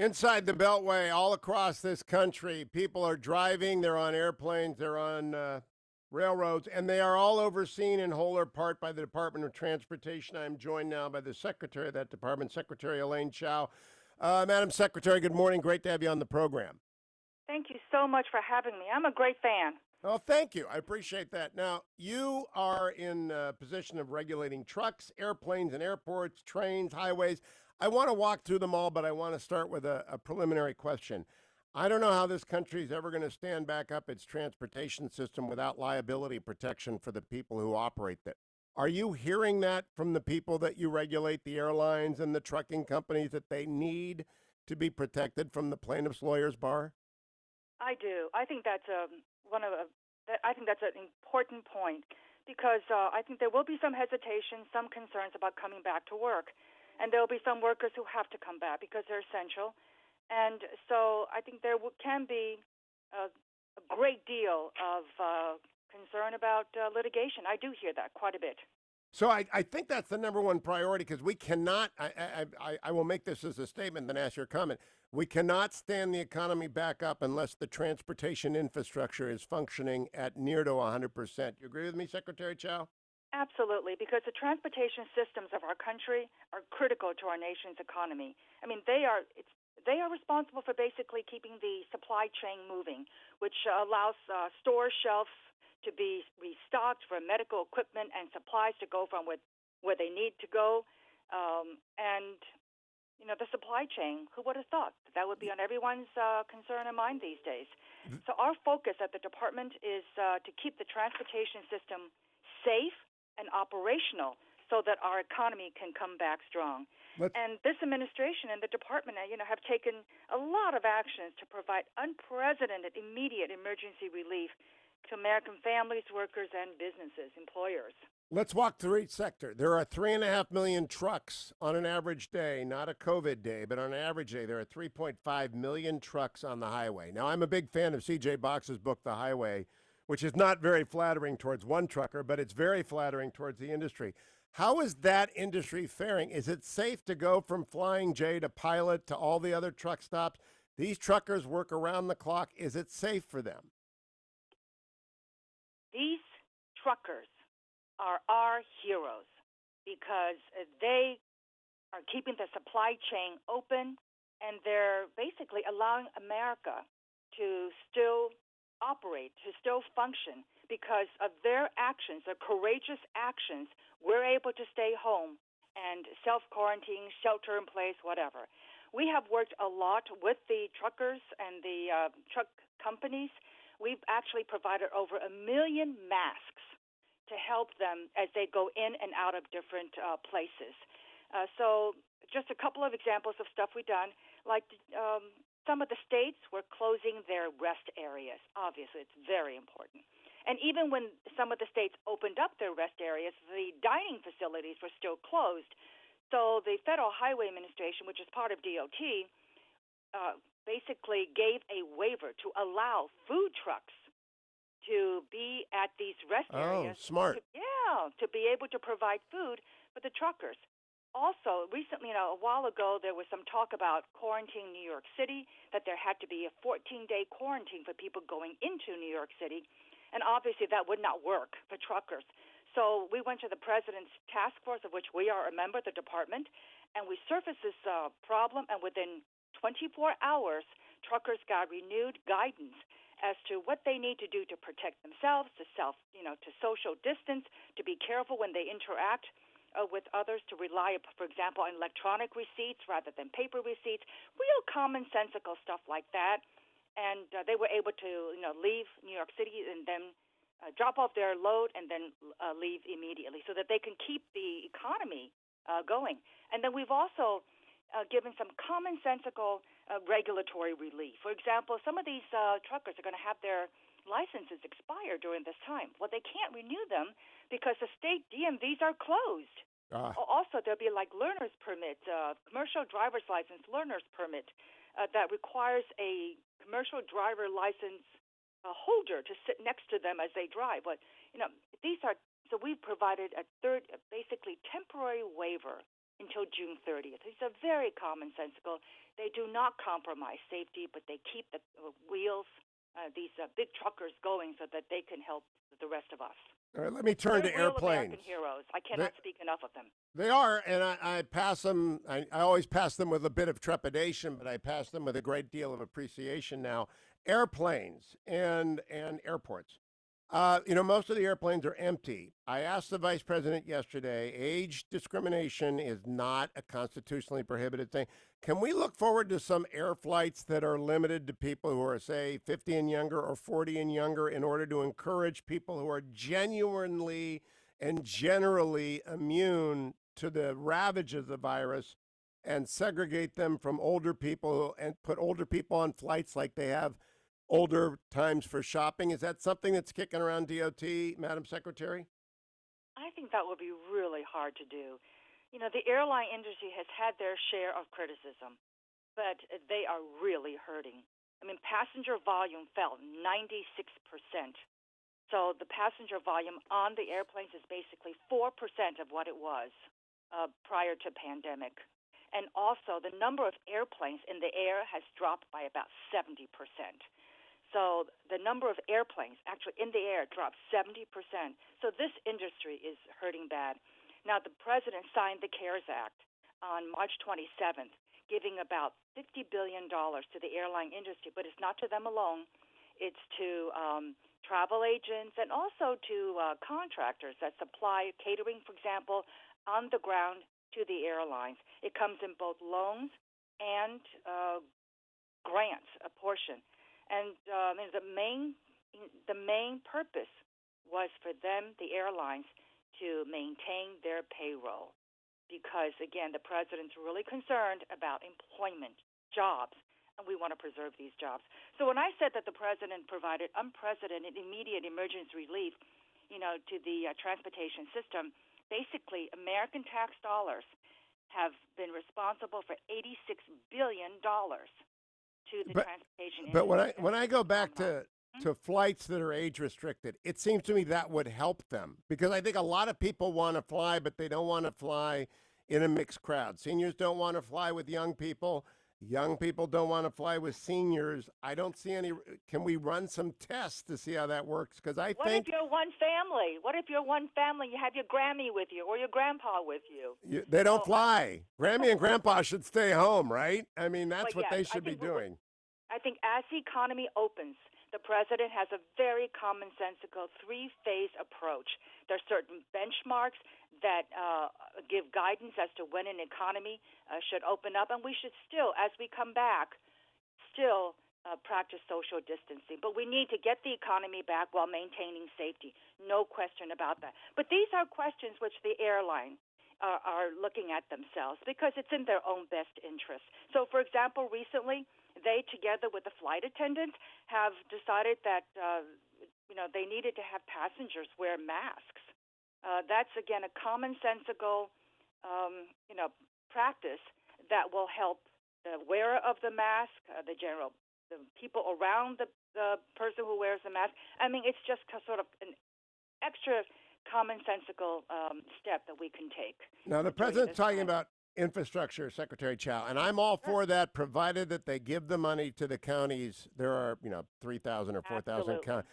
Inside the Beltway, all across this country, people are driving, they're on airplanes, they're on railroads, and they are all overseen in whole or part by the Department of Transportation. I'm joined now by the Secretary of that department, Secretary Elaine Chao. Madam Secretary, good morning. Great to have you on the program. Thank you so much for having me. I'm a great fan. Oh, thank you. I appreciate that. Now, you are in a position of regulating trucks, airplanes and airports, trains, highways. I want to walk through them all, but I want to start with a preliminary question. I don't know how this country is ever going to stand back up its transportation system without liability protection for the people who operate it. Are you hearing that from the people that you regulate, the airlines and the trucking companies, that they need to be protected from the plaintiff's lawyers bar? I do. I think that's I think that's an important point because I think there will be some hesitation, some concerns about coming back to work, and there will be some workers who have to come back because they're essential. And so I think there can be a great deal of concern about litigation. I do hear that quite a bit. So I think that's the number one priority because we cannot, I will make this as a statement, then ask your comment. We cannot stand the economy back up unless the transportation infrastructure is functioning at near to 100%. You agree with me, Secretary Chao? Absolutely, because the transportation systems of our country are critical to our nation's economy. I mean, they are responsible for basically keeping the supply chain moving, which allows store shelves to be restocked for medical equipment and supplies to go from where they need to go. And, you know, the supply chain, who would have thought that would be on everyone's concern and mind these days? So our focus at the department is to keep the transportation system safe and operational so that our economy can come back strong. And this administration and the department, have taken a lot of actions to provide unprecedented, immediate emergency relief to American families, workers, and businesses, employers. Let's walk through each sector. There are 3.5 million trucks on an average day, not a COVID day, but on an average day, there are 3.5 million trucks on the highway. Now, I'm a big fan of C.J. Box's book, The Highway, which is not very flattering towards one trucker, but it's very flattering towards the industry. How is that industry faring? Is it safe to go from Flying J to Pilot to all the other truck stops? These truckers work around the clock. Is it safe for them? These truckers are our heroes because they are keeping the supply chain open and they're basically allowing America to still operate, to still function because of their actions, their courageous actions. We're able to stay home and self-quarantine, shelter in place, whatever. We have worked a lot with the truckers and the truck companies. We've actually provided over 1 million masks to help them as they go in and out of different places. So just a couple of examples of stuff we've done, like some of the states were closing their rest areas. Obviously, it's very important. And even when some of the states opened up their rest areas, the dining facilities were still closed. So the Federal Highway Administration, which is part of DOT, basically gave a waiver to allow food trucks to be at these rest areas. Oh, smart. To be able to provide food for the truckers. Also, recently, a while ago, there was some talk about quarantining New York City, that there had to be a 14-day quarantine for people going into New York City. And obviously, that would not work for truckers. So we went to the president's task force, of which we are a member, the department, and we surfaced this problem, and within 24 hours, truckers got renewed guidance as to what they need to do to protect themselves, to social distance, to be careful when they interact with others, to rely, for example, on electronic receipts rather than paper receipts, real commonsensical stuff like that. And they were able to, leave New York City and then drop off their load and then leave immediately so that they can keep the economy going. And then we've also given some commonsensical regulatory relief. For example, some of these truckers are going to have their licenses expire during this time. Well, they can't renew them because the state DMVs are closed. Also, there'll be like learner's permit, commercial driver's license learner's permit that requires a commercial driver license holder to sit next to them as they drive. But, these are, so we've provided a third, basically temporary waiver, until June 30th. These are very commonsensical. They do not compromise safety, but they keep the wheels, these big truckers going so that they can help the rest of us. All right, let me turn They're to real airplanes. American heroes. I cannot speak enough of them. They are, and I pass them. I always pass them with a bit of trepidation, but I pass them with a great deal of appreciation now. Airplanes and airports. Most of the airplanes are empty. I asked the vice president yesterday, age discrimination is not a constitutionally prohibited thing. Can we look forward to some air flights that are limited to people who are, say, 50 and younger or 40 and younger in order to encourage people who are genuinely and generally immune to the ravages of the virus and segregate them from older people and put older people on flights like they have older times for shopping? Is that something that's kicking around DOT, Madam Secretary? I think that would be really hard to do. The airline industry has had their share of criticism, but they are really hurting. I mean, passenger volume fell 96%. So the passenger volume on the airplanes is basically 4% of what it was prior to pandemic. And also the number of airplanes in the air has dropped by about 70%. So the number of airplanes actually in the air dropped 70%. So this industry is hurting bad. Now, the president signed the CARES Act on March 27th, giving about $50 billion to the airline industry, but it's not to them alone. It's to travel agents and also to contractors that supply catering, for example, on the ground to the airlines. It comes in both loans and grants, a portion. And the main purpose was for them, the airlines, to maintain their payroll because, again, the president's really concerned about employment, jobs, and we want to preserve these jobs. So when I said that the president provided unprecedented immediate emergency relief, to the transportation system, basically American tax dollars have been responsible for $86 billion to the transportation industry. But when I go back to flights that are age restricted, it seems to me that would help them because I think a lot of people want to fly, but they don't want to fly in a mixed crowd. Seniors don't want to fly with young people. Young people don't want to fly with seniors. I don't see any. Can we run some tests to see how that works? Because I What think if you're one family? What if you're one family? You have your Grammy with you or your grandpa with you. They don't fly. Grammy and Grandpa should stay home, right? I mean, that's what yes, they should be doing. I think as the economy opens, the president has a very commonsensical three-phase approach. There are certain benchmarks that give guidance as to when an economy should open up, and we should still, as we come back, still practice social distancing. But we need to get the economy back while maintaining safety. No question about that. But these are questions which the airline are looking at themselves because it's in their own best interest. So, for example, recently, they, together with the flight attendants, have decided that they needed to have passengers wear masks. That's, again, a commonsensical practice that will help the wearer of the mask, the people around the person who wears the mask. I mean, it's just sort of an extra commonsensical step that we can take. Now, the president's talking about infrastructure, Secretary Chao, and I'm all for that, provided that they give the money to the counties. There are, 3,000 or 4,000 counties.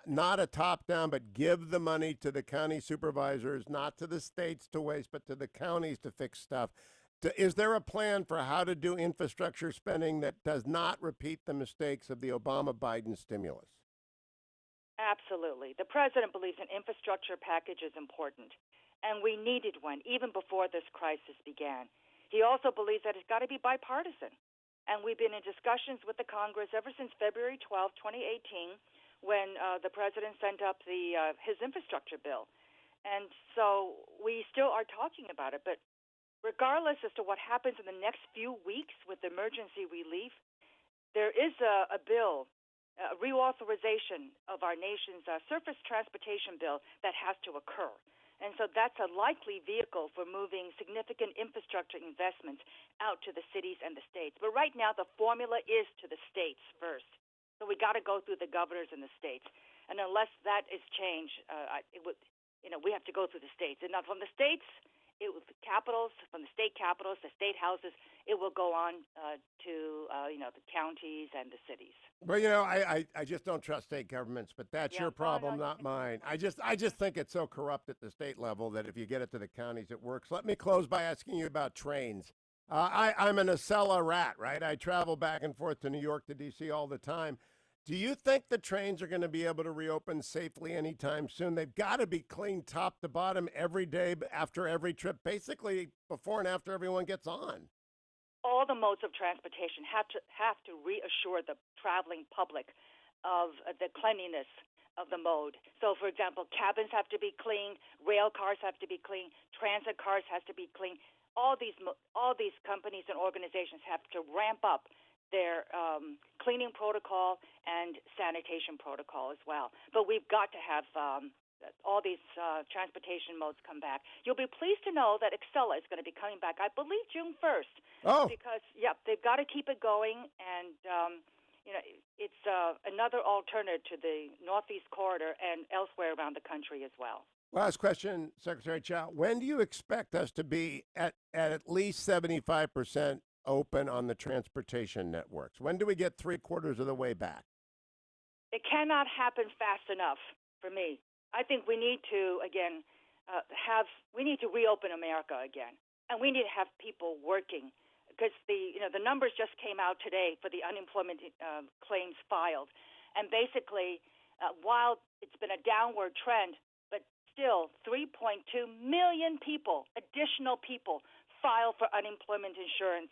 Not a top-down, but give the money to the county supervisors, not to the states to waste, but to the counties to fix stuff. Is there a plan for how to do infrastructure spending that does not repeat the mistakes of the Obama-Biden stimulus? Absolutely. The president believes an infrastructure package is important, and we needed one even before this crisis began. He also believes that it's got to be bipartisan, and we've been in discussions with the Congress ever since February 12, 2018, when the president sent up his infrastructure bill. And so we still are talking about it, but regardless as to what happens in the next few weeks with emergency relief, there is a bill, a reauthorization of our nation's surface transportation bill that has to occur. And so that's a likely vehicle for moving significant infrastructure investments out to the cities and the states. But right now, the formula is to the states first. So we got to go through the governors in the states. And unless that is changed, we have to go through the states. And now from the states, the capitals, from the state capitals, the state houses, it will go on to the counties and the cities. Well, I just don't trust state governments, but that's your No, problem, no, not mine. I just think it's so corrupt at the state level that if you get it to the counties, it works. Let me close by asking you about trains. I'm an Acela rat, right? I travel back and forth to New York to D.C. all the time. Do you think the trains are going to be able to reopen safely anytime soon? They've got to be cleaned top to bottom every day after every trip, basically before and after everyone gets on. All the modes of transportation have to reassure the traveling public of the cleanliness of the mode. So, for example, cabins have to be cleaned, rail cars have to be cleaned, transit cars has to be cleaned. All these companies and organizations have to ramp up their cleaning protocol and sanitation protocol as well. But we've got to have all these transportation modes come back. You'll be pleased to know that Acela is going to be coming back, I believe, June 1st. Oh. Because, they've got to keep it going, and, it's another alternative to the Northeast Corridor and elsewhere around the country as well. Last question, Secretary Chao. When do you expect us to be at least 75% open on the transportation networks? When do we get 3/4 of the way back? It cannot happen fast enough for me. I think we need to, again, we need to reopen America again. And we need to have people working, because the numbers just came out today for the unemployment claims filed. And basically, while it's been a downward trend, but still 3.2 million people, additional people, filed for unemployment insurance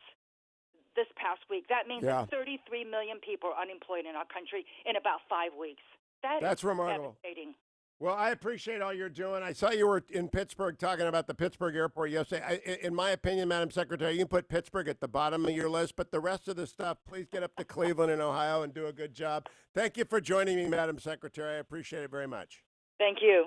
this past week. That means that 33 million people are unemployed in our country in about 5 weeks. That's remarkable. Devastating. Well, I appreciate all you're doing. I saw you were in Pittsburgh talking about the Pittsburgh airport yesterday. In my opinion, Madam Secretary, you can put Pittsburgh at the bottom of your list, but the rest of the stuff, please get up to Cleveland and Ohio and do a good job. Thank you for joining me, Madam Secretary. I appreciate it very much. Thank you.